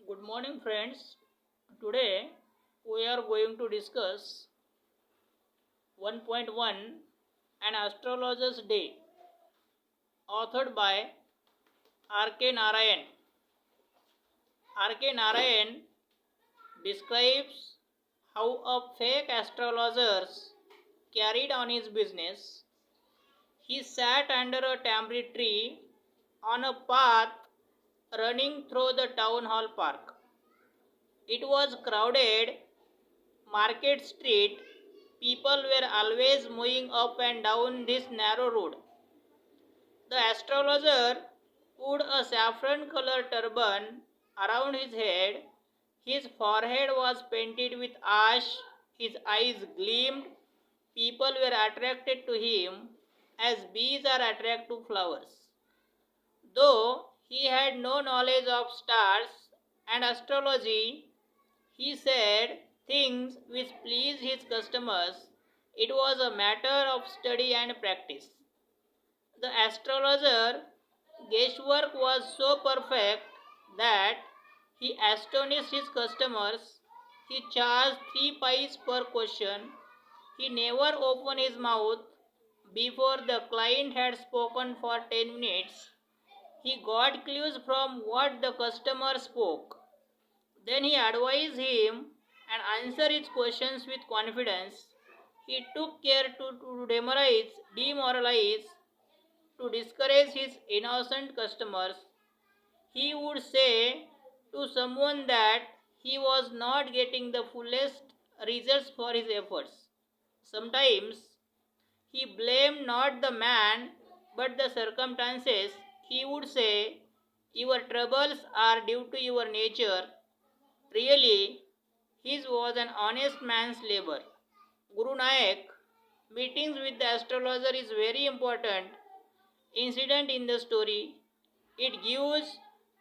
Good morning, friends. Today we are going to discuss 1.1 An Astrologer's Day, authored by R.K. Narayan. R.K. Narayan describes how a fake astrologer carried on his business. He sat under a tamarind tree on a path running through the town hall park. It was crowded Market Street. People were always moving up and down this narrow road. The astrologer wore a saffron colored turban around his head. His forehead was painted with ash. His eyes gleamed. People were attracted to him as bees are attracted to flowers. Though he had no knowledge of stars and astrology, he said things which pleased his customers. It was a matter of study and practice. The astrologer guesswork was so perfect that he astonished his customers. He charged 3 pice per question. He never opened his mouth before the client had spoken for 10 minutes. He got clues from what the customer spoke. Then he advised him and answered his questions with confidence. He took care to demoralize, to discourage his innocent customers. He would say to someone that he was not getting the fullest results for his efforts. Sometimes he blamed not the man but the circumstances. He would say, "Your troubles are due to your nature." Really, his was an honest man's labor. Guru Nanak meetings with the astrologer is very important incident in the story. It gives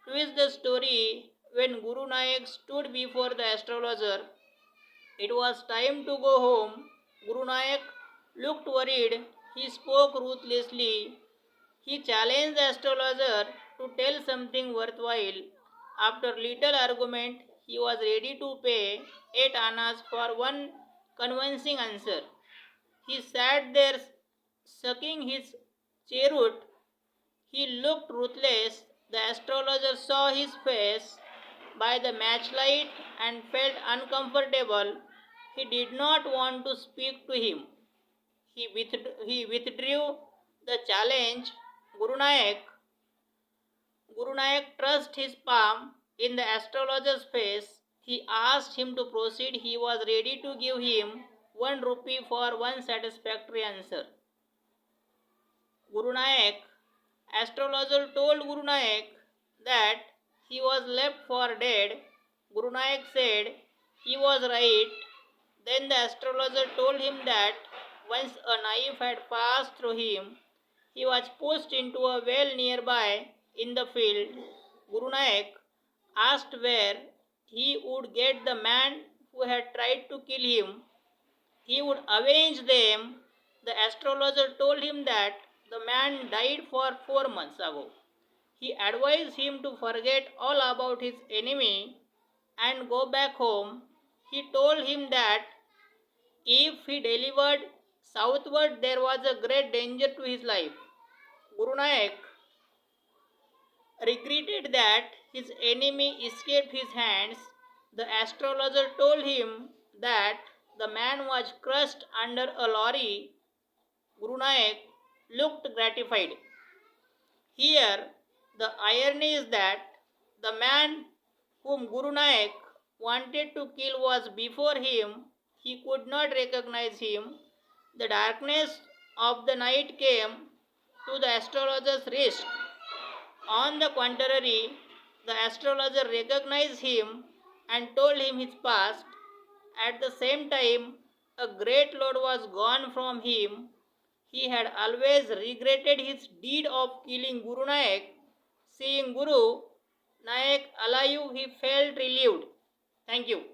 twist the story when Guru Nanak stood before the astrologer. It was time to go home. Guru Nanak looked worried. He spoke ruthlessly. He challenged the astrologer to tell something worthwhile. After little argument, he was ready to pay 8 annas for one convincing answer. He sat there sucking his cheroot. He looked ruthless. The astrologer saw his face by the matchlight and felt uncomfortable. He did not want to speak to him. He withdrew the challenge. Guru Nanak Guru Nanak thrust his palm in the astrologer's face. He asked him to proceed. He was ready to give him 1 rupee for one satisfactory answer. Guru Nanak, astrologer told Guru Nanak that he was left for dead. Guru Nanak said he was right. Then the astrologer told him that once a knife had passed through him, he was pushed into a well nearby in the field. Guru Nanak asked where he would get the man who had tried to kill him. He would avenge them. The astrologer told him that the man died for 4 months ago. He advised him to forget all about his enemy and go back home. He told him that if he delivered southward, there was a great danger to his life. Guru Nanak regretted that his enemy escaped his hands. The astrologer told him that the man was crushed under a lorry. Guru Nanak looked gratified. Here, the irony is that the man whom Guru Nanak wanted to kill was before him. He could not recognize him. The darkness of the night came to the astrologer's wrist. On the contrary, the astrologer recognized him and told him his past. At the same time, a great load was gone from him. He had always regretted his deed of killing Guru Nanak. Seeing Guru Nanak alive, he felt relieved. Thank you.